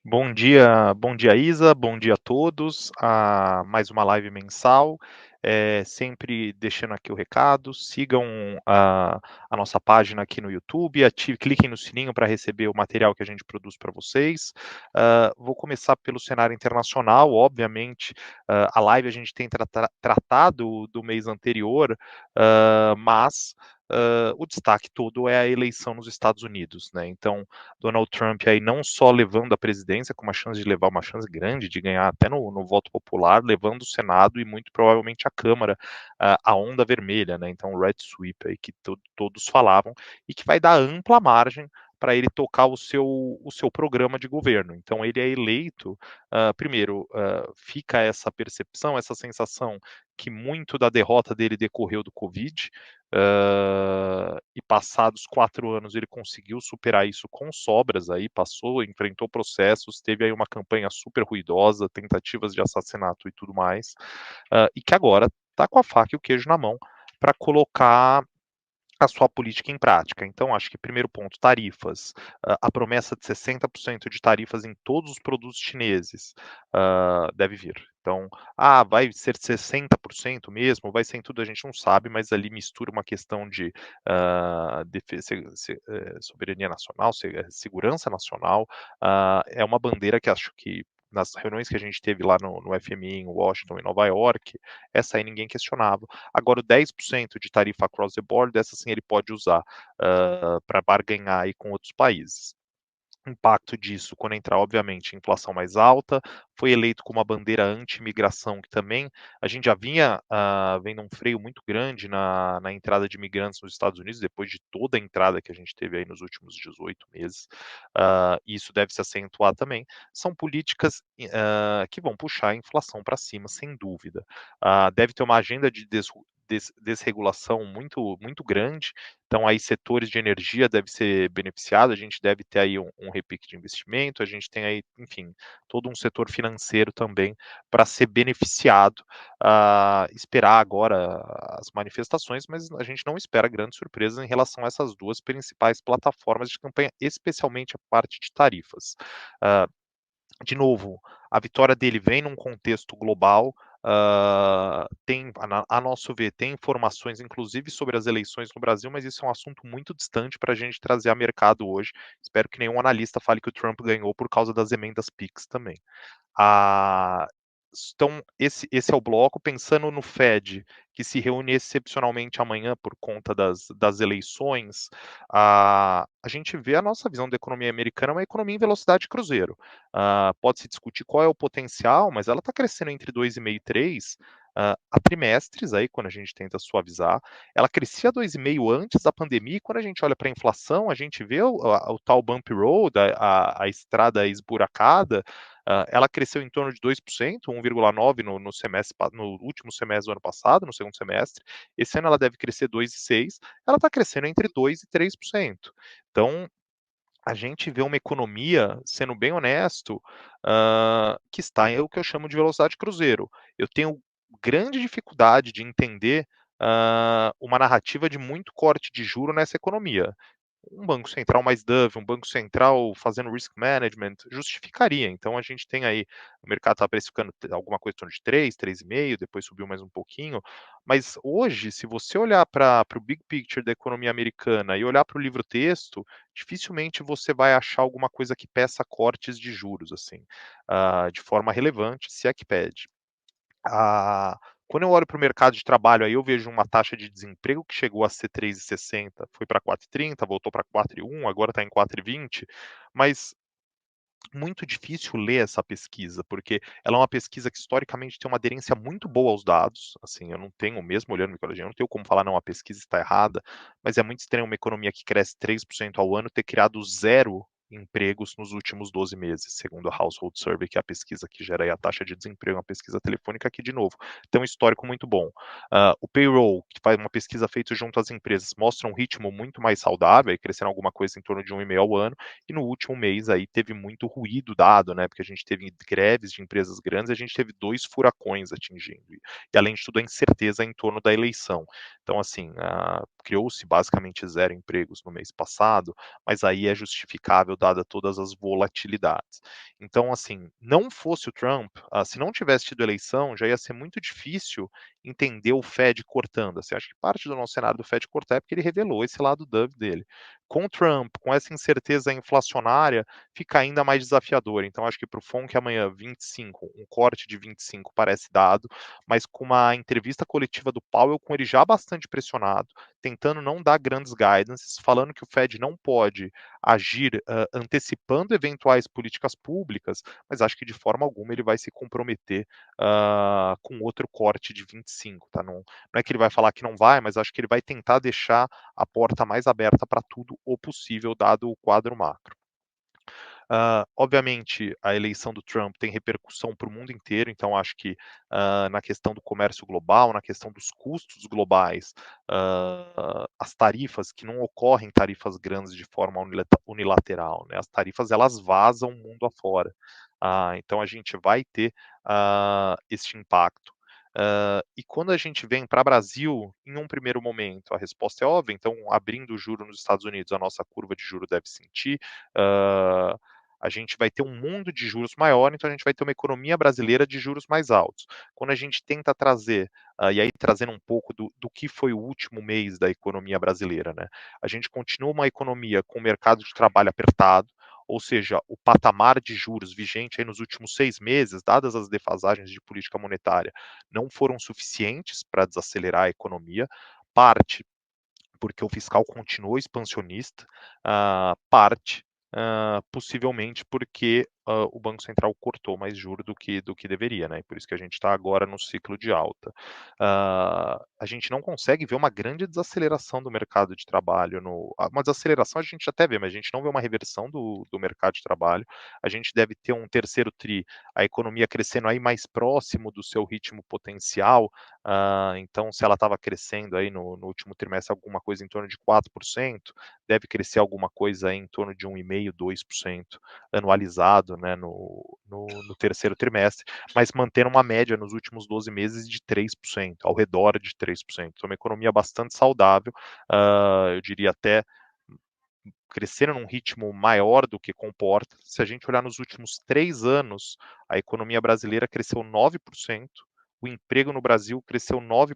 Bom dia Isa, bom dia a todos. Mais uma live mensal. Sempre deixando aqui o recado, sigam a nossa página aqui no YouTube, cliquem no sininho para receber o material que a gente produz para vocês. Vou começar pelo cenário internacional, obviamente, a live a gente tem tratado do mês anterior, mas o destaque todo é a eleição nos Estados Unidos, né? Então, Donald Trump aí não só levando a presidência, com uma chance de levar uma chance grande de ganhar até no voto popular, levando o Senado e muito provavelmente a Câmara, a onda vermelha, né? Então, o Red Sweep aí que todos falavam e que vai dar ampla margem para ele tocar o seu programa de governo. Então, ele é eleito, primeiro, fica essa percepção, essa sensação que muito da derrota dele decorreu do Covid, e passados 4 anos ele conseguiu superar isso com sobras aí, passou, enfrentou processos, teve aí uma campanha super ruidosa, tentativas de assassinato e tudo mais, e que agora está com a faca e o queijo na mão para colocar a sua política em prática. Então, acho que primeiro ponto, tarifas. A promessa de 60% de tarifas em todos os produtos chineses deve vir. Então, vai ser 60% mesmo? Vai ser em tudo? A gente não sabe, mas ali mistura uma questão de soberania nacional, segurança nacional. É uma bandeira que acho que nas reuniões que a gente teve lá no FMI em Washington, em Nova York, essa aí ninguém questionava. Agora, o 10% de tarifa across the board, essa sim ele pode usar para barganhar aí com outros países. Impacto disso, quando entrar, obviamente, inflação mais alta, foi eleito com uma bandeira anti-imigração, que também a gente já vinha vendo um freio muito grande na entrada de imigrantes nos Estados Unidos, depois de toda a entrada que a gente teve aí nos últimos 18 meses, e isso deve se acentuar também. São políticas que vão puxar a inflação para cima, sem dúvida. Deve ter uma agenda de desregulação muito, muito grande, então aí setores de energia devem ser beneficiados, a gente deve ter aí um repique de investimento, a gente tem aí, enfim, todo um setor financeiro também para ser beneficiado. Esperar agora as manifestações, mas a gente não espera grandes surpresas em relação a essas duas principais plataformas de campanha, especialmente a parte de tarifas. Ah, de novo, a vitória dele vem num contexto global, a nosso ver, tem informações, inclusive, sobre as eleições no Brasil, mas isso é um assunto muito distante para a gente trazer a mercado hoje. Espero que nenhum analista fale que o Trump ganhou por causa das emendas PIX também. Ah, então, esse é o bloco. Pensando no Fed, que se reúne excepcionalmente amanhã por conta das eleições, a gente vê a nossa visão da economia americana uma economia em velocidade cruzeiro. Pode-se discutir qual é o potencial, mas ela está crescendo entre 2,5 e 3 a trimestres, aí, quando a gente tenta suavizar. Ela crescia 2,5 antes da pandemia, e quando a gente olha para a inflação, a gente vê o tal bump road, a estrada esburacada, ela cresceu em torno de 2%, 1,9% no último semestre do ano passado, no segundo semestre. Esse ano ela deve crescer 2,6%, ela está crescendo entre 2% e 3%. Então, a gente vê uma economia, sendo bem honesto, que está em o que eu chamo de velocidade cruzeiro. Eu tenho grande dificuldade de entender uma narrativa de muito corte de juro nessa economia. Um banco central mais dove, um banco central fazendo risk management, justificaria. Então a gente tem aí, o mercado está precificando alguma coisa em torno de 3, 3,5, depois subiu mais um pouquinho. Mas hoje, se você olhar para o big picture da economia americana e olhar para o livro-texto, dificilmente você vai achar alguma coisa que peça cortes de juros, assim, de forma relevante, se é que pede. Ah, quando eu olho para o mercado de trabalho, aí eu vejo uma taxa de desemprego que chegou a ser 3,60, foi para 4,30, voltou para 4,1, agora está em 4,20, mas muito difícil ler essa pesquisa, porque ela é uma pesquisa que historicamente tem uma aderência muito boa aos dados, assim, eu não tenho, mesmo olhando micologia, eu não tenho como falar, não, a pesquisa está errada, mas é muito estranho uma economia que cresce 3% ao ano ter criado zero empregos nos últimos 12 meses, segundo a Household Survey, que é a pesquisa que gera aí a taxa de desemprego, uma pesquisa telefônica aqui de novo. Tem um histórico muito bom. O payroll, que faz uma pesquisa feita junto às empresas, mostra um ritmo muito mais saudável, crescendo alguma coisa em torno de 1,5 ao ano, e no último mês aí teve muito ruído dado, né? Porque a gente teve greves de empresas grandes, a gente teve 2 furacões atingindo. E além de tudo, a incerteza em torno da eleição. Então, assim, criou-se basicamente 0 empregos no mês passado, mas aí é justificável dada todas as volatilidades. Então, assim, não fosse o Trump, se não tivesse tido eleição, já ia ser muito difícil entender o Fed cortando, assim, acho que parte do nosso cenário do Fed cortar é porque ele revelou esse lado dove dele. Com o Trump, com essa incerteza inflacionária, fica ainda mais desafiador. Então, acho que para o FONC amanhã, 25, um corte de 25 parece dado, mas com uma entrevista coletiva do Powell, com ele já bastante pressionado, tentando não dar grandes guidances, falando que o Fed não pode agir antecipando eventuais políticas públicas, mas acho que de forma alguma ele vai se comprometer com outro corte de 25, tá? Não é que ele vai falar que não vai, mas acho que ele vai tentar deixar a porta mais aberta para tudo o possível, dado o quadro macro. Obviamente, a eleição do Trump tem repercussão para o mundo inteiro, então acho que na questão do comércio global, na questão dos custos globais, as tarifas, que não ocorrem tarifas grandes de forma unilateral, né? As tarifas elas vazam mundo afora. Então a gente vai ter este impacto. E quando a gente vem para o Brasil, em um primeiro momento, a resposta é óbvia, então abrindo o juro nos Estados Unidos, a nossa curva de juro deve sentir, uh, a gente vai ter um mundo de juros maior, então a gente vai ter uma economia brasileira de juros mais altos. Quando a gente tenta trazer, e aí trazendo um pouco do que foi o último mês da economia brasileira, né? A gente continua uma economia com o mercado de trabalho apertado, ou seja, o patamar de juros vigente aí nos últimos 6 meses, dadas as defasagens de política monetária, não foram suficientes para desacelerar a economia, parte porque o fiscal continuou expansionista, parte possivelmente porque o Banco Central cortou mais juros do que deveria, né? E por isso que a gente está agora no ciclo de alta. A gente não consegue ver uma grande desaceleração do mercado de trabalho. Uma desaceleração a gente até vê, mas a gente não vê uma reversão do mercado de trabalho. A gente deve ter um terceiro tri, a economia crescendo aí mais próximo do seu ritmo potencial. Então, se ela estava crescendo aí no último trimestre alguma coisa em torno de 4%, deve crescer alguma coisa aí em torno de 1,5%, 2% anualizado, né, no terceiro trimestre, mas mantendo uma média nos últimos 12 meses de 3%, ao redor de 3%. Então, uma economia bastante saudável, eu diria até cresceram num ritmo maior do que comporta. Se a gente olhar nos últimos 3 anos, a economia brasileira cresceu 9%, o emprego no Brasil cresceu 9%.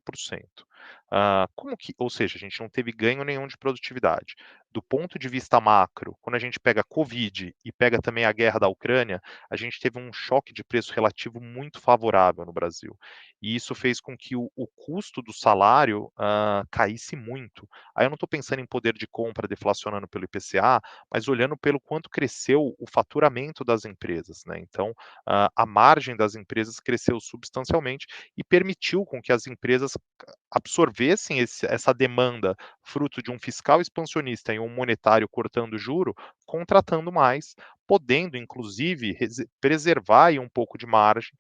Ou seja, a gente não teve ganho nenhum de produtividade. Do ponto de vista macro, quando a gente pega a Covid e pega também a guerra da Ucrânia, a gente teve um choque de preço relativo muito favorável no Brasil. E isso fez com que o custo do salário caísse muito. Aí eu não estou pensando em poder de compra deflacionando pelo IPCA, mas olhando pelo quanto cresceu o faturamento das empresas, né? Então, a margem das empresas cresceu substancialmente e permitiu com que as empresas absorvessem essa demanda fruto de um fiscal expansionista e um monetário cortando juro, contratando mais, podendo inclusive preservar aí um pouco de margem,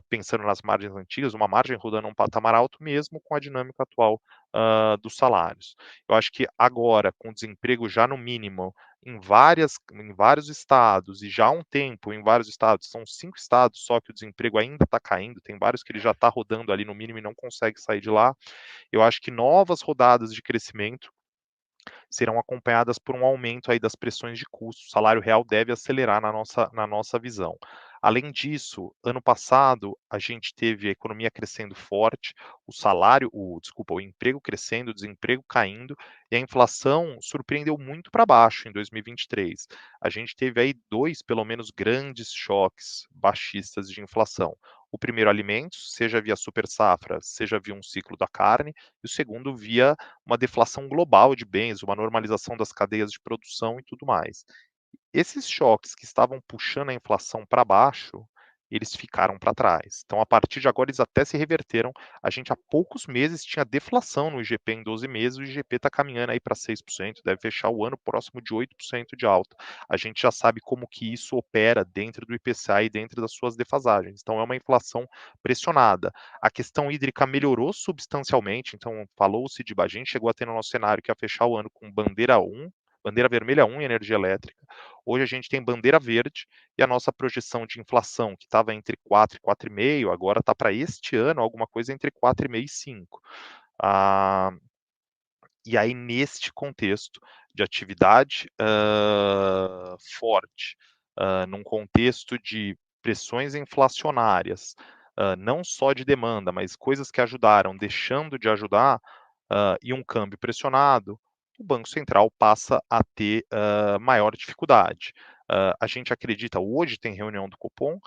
pensando nas margens antigas, uma margem rodando um patamar alto mesmo com a dinâmica atual dos salários. Eu acho que agora, com o desemprego já no mínimo em vários estados, e já há um tempo em vários estados, são 5 estados só que o desemprego ainda está caindo, tem vários que ele já está rodando ali no mínimo e não consegue sair de lá. Eu acho que novas rodadas de crescimento serão acompanhadas por um aumento aí das pressões de custos. O salário real deve acelerar na nossa visão. Além disso, ano passado a gente teve a economia crescendo forte, o emprego crescendo, o desemprego caindo e a inflação surpreendeu muito para baixo em 2023. A gente teve aí dois, pelo menos, grandes choques baixistas de inflação. O primeiro, alimentos, seja via super safra, seja via um ciclo da carne, e o segundo, via uma deflação global de bens, uma normalização das cadeias de produção e tudo mais. Esses choques que estavam puxando a inflação para baixo, eles ficaram para trás. Então, a partir de agora, eles até se reverteram. A gente há poucos meses tinha deflação no IGP em 12 meses, o IGP está caminhando aí para 6%, deve fechar o ano próximo de 8% de alta. A gente já sabe como que isso opera dentro do IPCA e dentro das suas defasagens. Então, é uma inflação pressionada. A questão hídrica melhorou substancialmente, então falou-se de, a gente chegou a ter no nosso cenário que ia fechar o ano com bandeira vermelha 1 em energia elétrica. Hoje a gente tem bandeira verde e a nossa projeção de inflação, que estava entre 4 e 4,5, agora está para este ano alguma coisa entre 4,5 e 5. Ah, E aí, neste contexto de atividade forte, num contexto de pressões inflacionárias, não só de demanda, mas coisas que ajudaram, deixando de ajudar, e um câmbio pressionado, o Banco Central passa a ter maior dificuldade. A gente acredita, hoje tem reunião do Copom,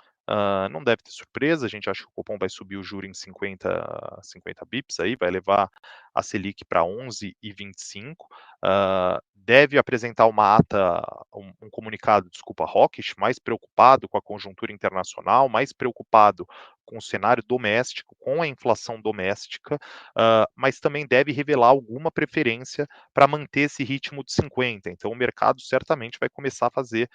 não deve ter surpresa, a gente acha que o Copom vai subir o juro em 50 bips aí, vai levar a Selic para 11,25. Deve apresentar uma ata, um comunicado, desculpa, hawkish, mais preocupado com a conjuntura internacional, mais preocupado com o cenário doméstico, com a inflação doméstica, mas também deve revelar alguma preferência para manter esse ritmo de 50. Então, o mercado certamente vai começar a fazer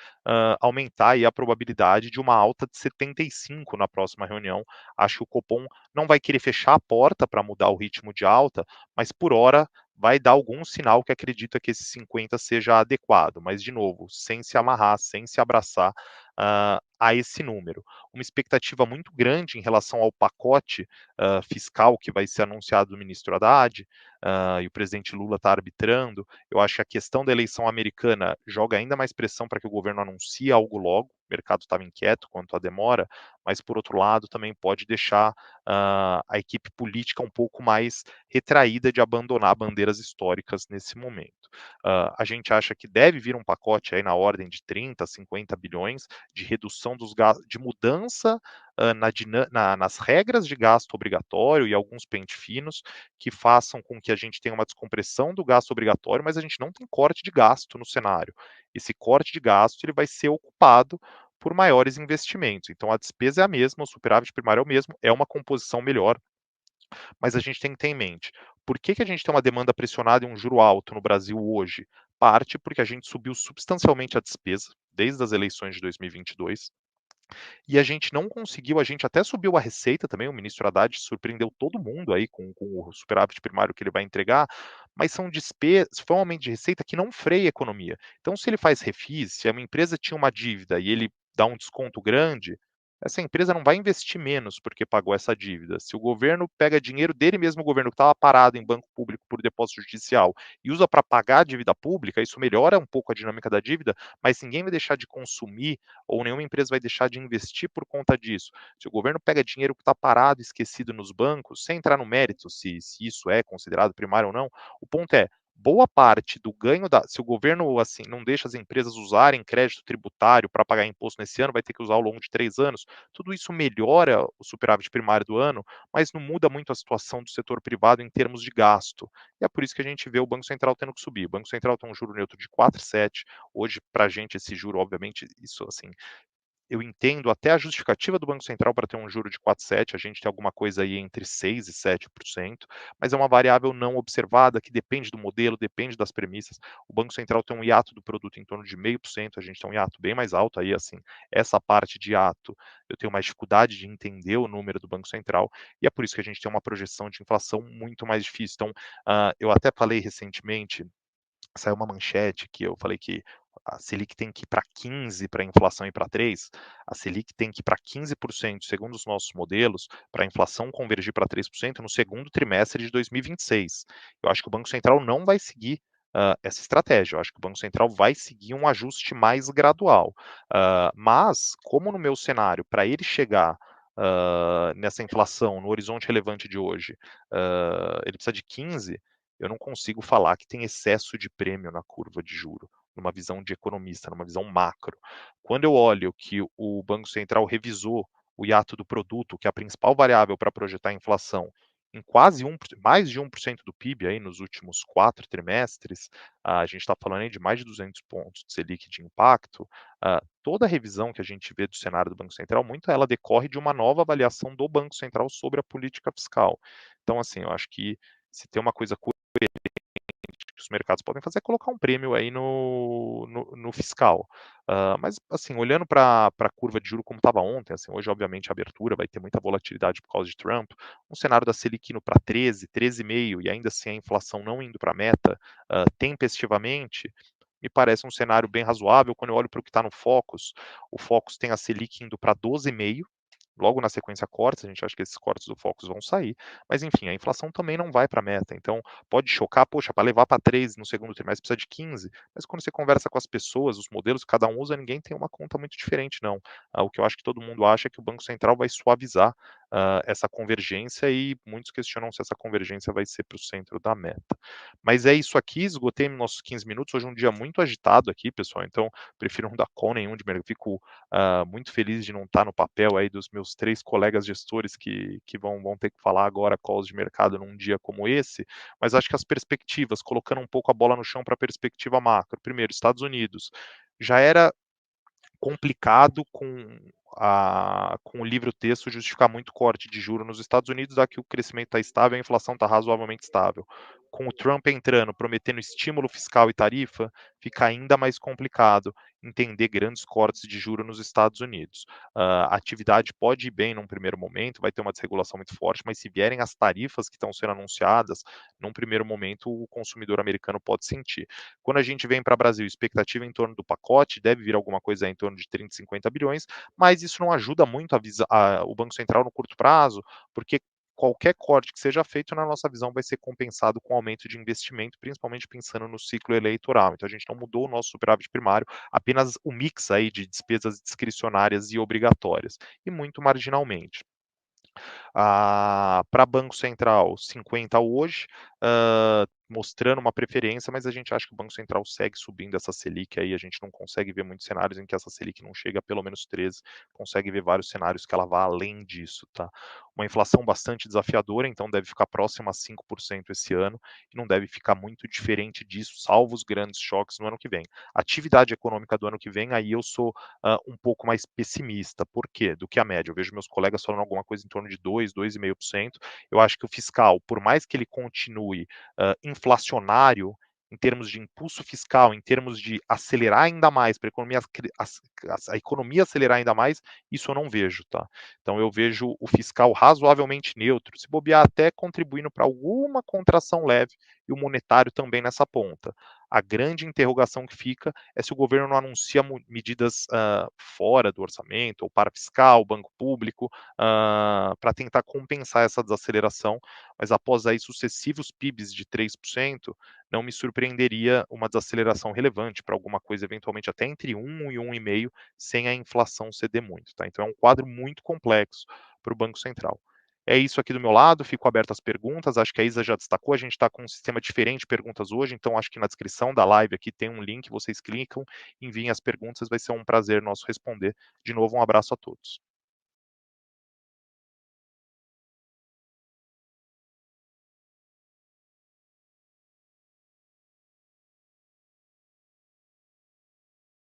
aumentar aí a probabilidade de uma alta de 75 na próxima reunião. Acho que o Copom não vai querer fechar a porta para mudar o ritmo de alta, mas por hora vai dar algum sinal que acredita que esse 50 seja adequado, mas de novo, sem se amarrar, sem se abraçar a esse número. Uma expectativa muito grande em relação ao pacote fiscal que vai ser anunciado do ministro Haddad, e o presidente Lula está arbitrando. Eu acho que a questão da eleição americana joga ainda mais pressão para que o governo anuncie algo logo. O mercado estava inquieto quanto à demora, mas por outro lado também pode deixar a equipe política um pouco mais retraída de abandonar bandeiras históricas nesse momento. A gente acha que deve vir um pacote aí na ordem de 30, 50 bilhões de redução dos gastos, de mudança nas regras de gasto obrigatório e alguns pente finos que façam com que a gente tenha uma descompressão do gasto obrigatório, mas a gente não tem corte de gasto no cenário. Esse corte de gasto ele vai ser ocupado por maiores investimentos. Então a despesa é a mesma, o superávit primário é o mesmo, é uma composição melhor, mas a gente tem que ter em mente, por que a gente tem uma demanda pressionada e um juro alto no Brasil hoje? Parte porque a gente subiu substancialmente a despesa desde as eleições de 2022, e a gente não conseguiu, a gente até subiu a receita também, o ministro Haddad surpreendeu todo mundo aí com o superávit primário que ele vai entregar, mas são despesas, foi um aumento de receita que não freia a economia. Então, se ele faz refis, se uma empresa tinha uma dívida e ele dá um desconto grande, essa empresa não vai investir menos porque pagou essa dívida. Se o governo pega dinheiro dele mesmo, o governo que estava parado em banco público por depósito judicial, e usa para pagar a dívida pública, isso melhora um pouco a dinâmica da dívida, mas ninguém vai deixar de consumir ou nenhuma empresa vai deixar de investir por conta disso. Se o governo pega dinheiro que está parado, esquecido nos bancos, sem entrar no mérito se isso é considerado primário ou não, o ponto é, boa parte do ganho se o governo assim não deixa as empresas usarem crédito tributário para pagar imposto nesse ano, vai ter que usar ao longo de 3 anos. Tudo isso melhora o superávit primário do ano, mas não muda muito a situação do setor privado em termos de gasto. E é por isso que a gente vê o Banco Central tendo que subir. O Banco Central tem um juro neutro de 4,7. Hoje, para a gente, esse juro, obviamente, isso assim, eu entendo até a justificativa do Banco Central para ter um juro de 4,7, a gente tem alguma coisa aí entre 6% e 7%, mas é uma variável não observada que depende do modelo, depende das premissas. O Banco Central tem um hiato do produto em torno de 0,5%, a gente tem um hiato bem mais alto aí, assim, essa parte de hiato, eu tenho mais dificuldade de entender o número do Banco Central, e é por isso que a gente tem uma projeção de inflação muito mais difícil. Então, eu até falei recentemente, saiu uma manchete que eu falei que a Selic tem que ir para 15 para a inflação ir para 3, a Selic tem que ir para 15%, segundo os nossos modelos, para a inflação convergir para 3% no segundo trimestre de 2026. Eu acho que o Banco Central não vai seguir essa estratégia. Eu acho que o Banco Central vai seguir um ajuste mais gradual. Mas, como no meu cenário, para ele chegar nessa inflação, no horizonte relevante de hoje, ele precisa de 15, eu não consigo falar que tem excesso de prêmio na curva de juro, numa visão de economista, numa visão macro. Quando eu olho que o Banco Central revisou o hiato do produto, que é a principal variável para projetar a inflação, em quase mais de 1% do PIB aí nos últimos 4 trimestres, a gente está falando aí de mais de 200 pontos de Selic de impacto, toda a revisão que a gente vê do cenário do Banco Central, muito ela decorre de uma nova avaliação do Banco Central sobre a política fiscal. Então, assim, eu acho que se tem uma coisa que os mercados podem fazer é colocar um prêmio aí no fiscal. Mas, assim, olhando para a curva de juro como estava ontem, assim, hoje, obviamente, a abertura vai ter muita volatilidade por causa de Trump, um cenário da Selic indo para 13, 13,5 e ainda assim a inflação não indo para a meta tempestivamente, me parece um cenário bem razoável. Quando eu olho para o que está no Focus, o Focus tem a Selic indo para 12,5, logo na sequência cortes, a gente acha que esses cortes do Focus vão sair, mas enfim, a inflação também não vai para a meta, então pode chocar, poxa, para levar para 13 no segundo trimestre precisa de 15, mas quando você conversa com as pessoas, os modelos que cada um usa, ninguém tem uma conta muito diferente não. O que eu acho que todo mundo acha é que o Banco Central vai suavizar, essa convergência e muitos questionam se essa convergência vai ser para o centro da meta. Mas é isso aqui, esgotei nossos 15 minutos, hoje é um dia muito agitado aqui pessoal, então prefiro não dar call nenhum de mercado, fico muito feliz de não estar no papel aí dos meus 3 colegas gestores que vão ter que falar agora calls de mercado num dia como esse, mas acho que as perspectivas, colocando um pouco a bola no chão para a perspectiva macro. Primeiro, Estados Unidos, já era complicado com o livro-texto justificar muito corte de juro nos Estados Unidos, daqui o crescimento está estável, a inflação está razoavelmente estável. Com o Trump entrando, prometendo estímulo fiscal e tarifa, fica ainda mais complicado entender grandes cortes de juro nos Estados Unidos. A atividade pode ir bem num primeiro momento, vai ter uma desregulação muito forte, mas se vierem as tarifas que estão sendo anunciadas, num primeiro momento o consumidor americano pode sentir. Quando a gente vem para o Brasil, expectativa em torno do pacote, deve vir alguma coisa em torno de 30, 50 bilhões, mas isso não ajuda muito o Banco Central no curto prazo, porque qualquer corte que seja feito, na nossa visão, vai ser compensado com aumento de investimento, principalmente pensando no ciclo eleitoral. Então, a gente não mudou o nosso superávit primário, apenas o mix aí de despesas discricionárias e obrigatórias, e muito marginalmente. Para Banco Central, 50 hoje, mostrando uma preferência, mas a gente acha que o Banco Central segue subindo essa Selic aí, a gente não consegue ver muitos cenários em que essa Selic não chega a pelo menos 13, consegue ver vários cenários que ela vá além disso, tá. Uma inflação bastante desafiadora, então deve ficar próxima a 5% esse ano, e não deve ficar muito diferente disso, salvo os grandes choques no ano que vem. Atividade econômica do ano que vem, aí eu sou, um pouco mais pessimista, por quê? Do que a média, eu vejo meus colegas falando alguma coisa em torno de 2, 2,5%. Eu acho que o fiscal, por mais que ele continue inflacionário, em termos de impulso fiscal, em termos de acelerar ainda mais para a economia, a economia acelerar ainda mais, isso eu não vejo, tá? Então eu vejo o fiscal razoavelmente neutro, se bobear até contribuindo para alguma contração leve e o monetário também nessa ponta. A grande interrogação que fica é se o governo não anuncia medidas fora do orçamento, ou para fiscal, banco público, para tentar compensar essa desaceleração, mas após aí sucessivos PIBs de 3%, não me surpreenderia uma desaceleração relevante para alguma coisa eventualmente até entre 1 e 1,5, sem a inflação ceder muito, tá. Então é um quadro muito complexo para o Banco Central. É isso aqui do meu lado, fico aberto às perguntas, acho que a Isa já destacou, a gente está com um sistema diferente de perguntas hoje, então acho que na descrição da live aqui tem um link, vocês clicam, enviem as perguntas, vai ser um prazer nosso responder. De novo, um abraço a todos.